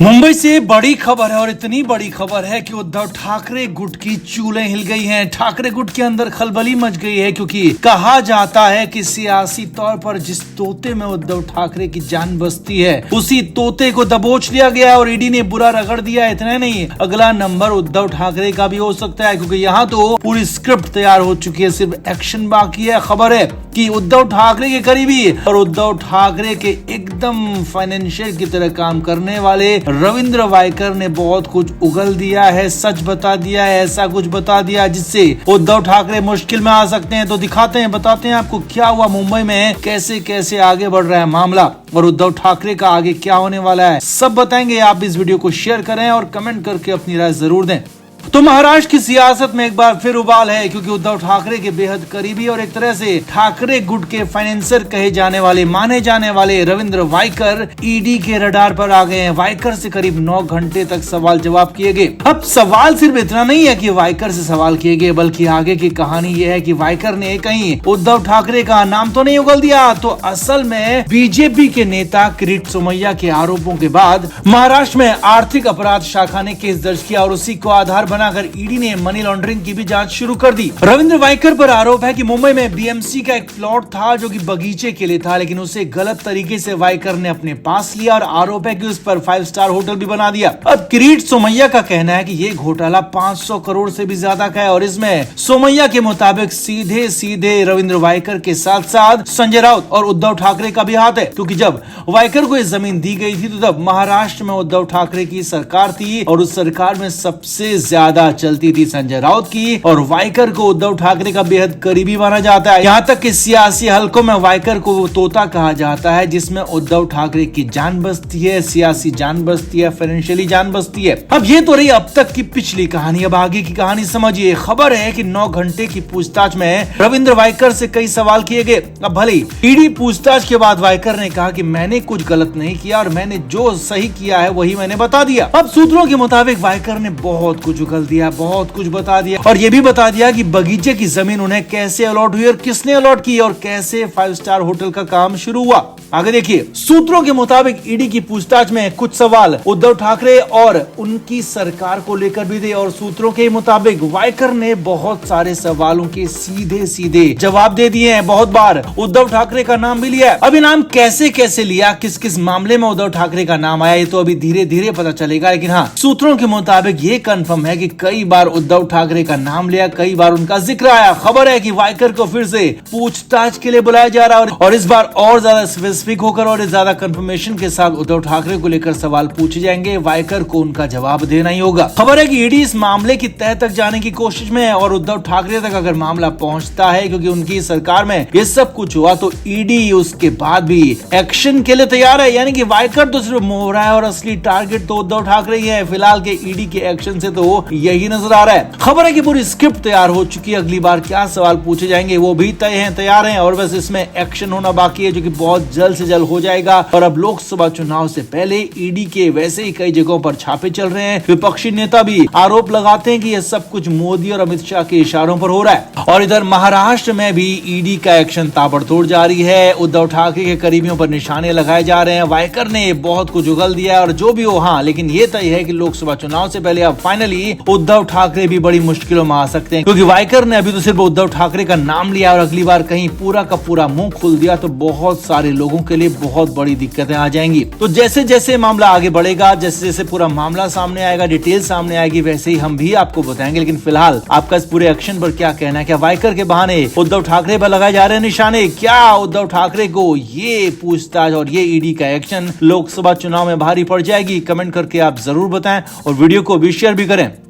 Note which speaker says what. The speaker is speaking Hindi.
Speaker 1: मुंबई से बड़ी खबर है और इतनी बड़ी खबर है कि उद्धव ठाकरे गुट की चूलें हिल गई हैं। ठाकरे गुट के अंदर खलबली मच गई है क्योंकि कहा जाता है कि सियासी तौर पर जिस तोते में उद्धव ठाकरे की जान बसती है उसी तोते को दबोच लिया गया और ईडी ने बुरा रगड़ दिया। इतना नहीं, अगला नंबर उद्धव ठाकरे का भी हो सकता है क्योंकि यहाँ तो पूरी स्क्रिप्ट तैयार हो चुकी है, सिर्फ एक्शन बाकी है। खबर है कि उद्धव ठाकरे के करीबी और उद्धव ठाकरे के एकदम फाइनेंशियल की तरह काम करने वाले रविंद्र वाइकर ने बहुत कुछ उगल दिया है, सच बता दिया है, ऐसा कुछ बता दिया जिससे उद्धव ठाकरे मुश्किल में आ सकते हैं। तो दिखाते हैं, बताते हैं आपको क्या हुआ मुंबई में, कैसे कैसे आगे बढ़ रहा है मामला और उद्धव ठाकरे का आगे क्या होने वाला है, सब बताएंगे। आप इस वीडियो को शेयर करें और कमेंट करके अपनी राय जरूर दें। तो महाराष्ट्र की सियासत में एक बार फिर उबाल है क्योंकि उद्धव ठाकरे के बेहद करीबी और एक तरह से ठाकरे गुट के फाइनेंसर कहे जाने वाले, माने जाने वाले रविंद्र वाइकर ईडी के रडार पर आ गए हैं। वाइकर से करीब 9 घंटे तक सवाल जवाब किए गए। अब सवाल सिर्फ इतना नहीं है कि वाइकर से सवाल किए गए, बल्कि आगे की कहानी यह है कि वाइकर ने कहीं उद्धव ठाकरे का नाम तो नहीं उगल दिया, तो असल में बीजेपी के नेता किरीट सोमैया के आरोपों के बाद महाराष्ट्र में आर्थिक अपराध शाखा ने केस दर्ज किया और उसी को आधार बनाकर ईडी ने मनी लॉन्ड्रिंग की भी जांच शुरू कर दी। रविंद्र वाइकर पर आरोप है कि मुंबई में बीएमसी का एक प्लॉट था जो कि बगीचे के लिए था, लेकिन उसे गलत तरीके से वाइकर ने अपने पास लिया और आरोप है कि उस पर 5 स्टार होटल भी बना दिया। अब किरीट सोमैया का कहना है कि ये घोटाला 500 करोड़ से भी ज्यादा का है और इसमें सोमैया के मुताबिक सीधे सीधे रविंद्र वाइकर के साथ साथ संजय राउत और उद्धव ठाकरे का भी हाथ है, क्योंकि जब वाइकर को ये जमीन दी गई थी तो तब महाराष्ट्र में उद्धव ठाकरे की सरकार थी और उस सरकार में सबसे ज्यादा चलती थी संजय राउत की और वाइकर को उद्धव ठाकरे का बेहद करीबी माना जाता है। यहाँ तक कि सियासी हलकों में वाइकर को वो तोता कहा जाता है जिसमें उद्धव ठाकरे की जान बसती है, सियासी जान बसती है, फाइनेंशियली जान बसती है। अब ये तो रही अब तक की पिछली कहानी, अब आगे की कहानी समझिए। खबर है कि 9 घंटे की पूछताछ में रविंद्र वाइकर से कई सवाल किए गए। अब भले ईडी पूछताछ के बाद वाइकर ने कहा कि मैंने कुछ गलत नहीं किया और मैंने जो सही किया है वही मैंने बता दिया। अब सूत्रों के मुताबिक वाइकर ने बहुत कुछ उगल दिया, बहुत कुछ बता दिया और ये भी बता दिया कि बगीचे की जमीन उन्हें कैसे अलॉट हुई और किसने अलॉट की और कैसे 5 स्टार होटल का काम शुरू हुआ। आगे देखिए, सूत्रों के मुताबिक ईडी की पूछताछ में कुछ सवाल उद्धव ठाकरे और उनकी सरकार को लेकर भी थे और सूत्रों के मुताबिक वाइकर ने बहुत सारे सवालों के सीधे सीधे जवाब दे दिए हैं। बहुत बार उद्धव ठाकरे का नाम भी लिया। अभी नाम कैसे कैसे लिया, किस किस मामले में उद्धव ठाकरे का नाम आया, ये तो अभी धीरे धीरे पता चलेगा, लेकिन हाँ, सूत्रों के मुताबिक ये कंफर्म है कि कई बार उद्धव ठाकरे का नाम लिया, कई बार उनका जिक्र आया। खबर है कि वाइकर को फिर से पूछताछ के लिए बुलाया जा रहा है और इस बार और ज्यादा स्पेसिफिक होकर और ज्यादा कंफर्मेशन के साथ उद्धव ठाकरे को लेकर सवाल पूछे जाएंगे। वाइकर को उनका जवाब देना ही होगा। खबर है कि ईडी इस मामले की तह तक जाने की कोशिश में है और उद्धव ठाकरे तक अगर मामला पहुंचता है, क्योंकि उनकी सरकार में ये सब कुछ हुआ, तो ईडी उसके बाद भी एक्शन के लिए तैयार है। यानी कि वाइकर तो सिर्फ मोहरा है और असली टारगेट तो उद्धव ठाकरे ही है। फिलहाल के ईडी के एक्शन से तो यही नजर आ रहा है। खबर है कि पूरी स्क्रिप्ट तैयार हो चुकी है, अगली बार क्या सवाल पूछे जाएंगे वो भी तय है, तैयार हैं और बस इसमें एक्शन होना बाकी है जो कि बहुत जल्द से जल्द हो जाएगा। और अब लोकसभा चुनाव से पहले ईडी के वैसे ही कई जगहों पर छापे चल रहे हैं। विपक्षी नेता भी आरोप लगाते हैं कि यह सब कुछ मोदी और अमित शाह के इशारों पर हो रहा है और इधर महाराष्ट्र में भी ईडी का एक्शन ताबड़तोड़ जारी है। उद्धव ठाकरे के करीबियों पर निशाने लगाए जा रहे हैं। वाइकर ने बहुत कुछ उगल दिया है और जो भी हो, हाँ, लेकिन ये तय है कि लोकसभा चुनाव से पहले अब फाइनली उद्धव ठाकरे भी बड़ी मुश्किलों में आ सकते हैं, क्योंकि वाइकर ने अभी तो सिर्फ उद्धव ठाकरे का नाम लिया और अगली बार कहीं पूरा का पूरा मुंह खोल दिया तो बहुत सारे लोगों के लिए बहुत बड़ी दिक्कतें आ जाएंगी। तो जैसे जैसे मामला आगे बढ़ेगा, जैसे जैसे पूरा मामला सामने आएगा, डिटेल सामने आएगी, वैसे ही हम भी आपको बताएंगे। लेकिन फिलहाल आपका इस पूरे एक्शन पर क्या कहना है? क्या वाइकर के बहाने उद्धव ठाकरे पर लगाए जा रहे हैं निशाने? क्या उद्धव ठाकरे को ये पूछताछ और ये ईडी का एक्शन लोकसभा चुनाव में भारी पड़ जाएगी? कमेंट करके आप जरूर बताएं और वीडियो को भी शेयर भी करें।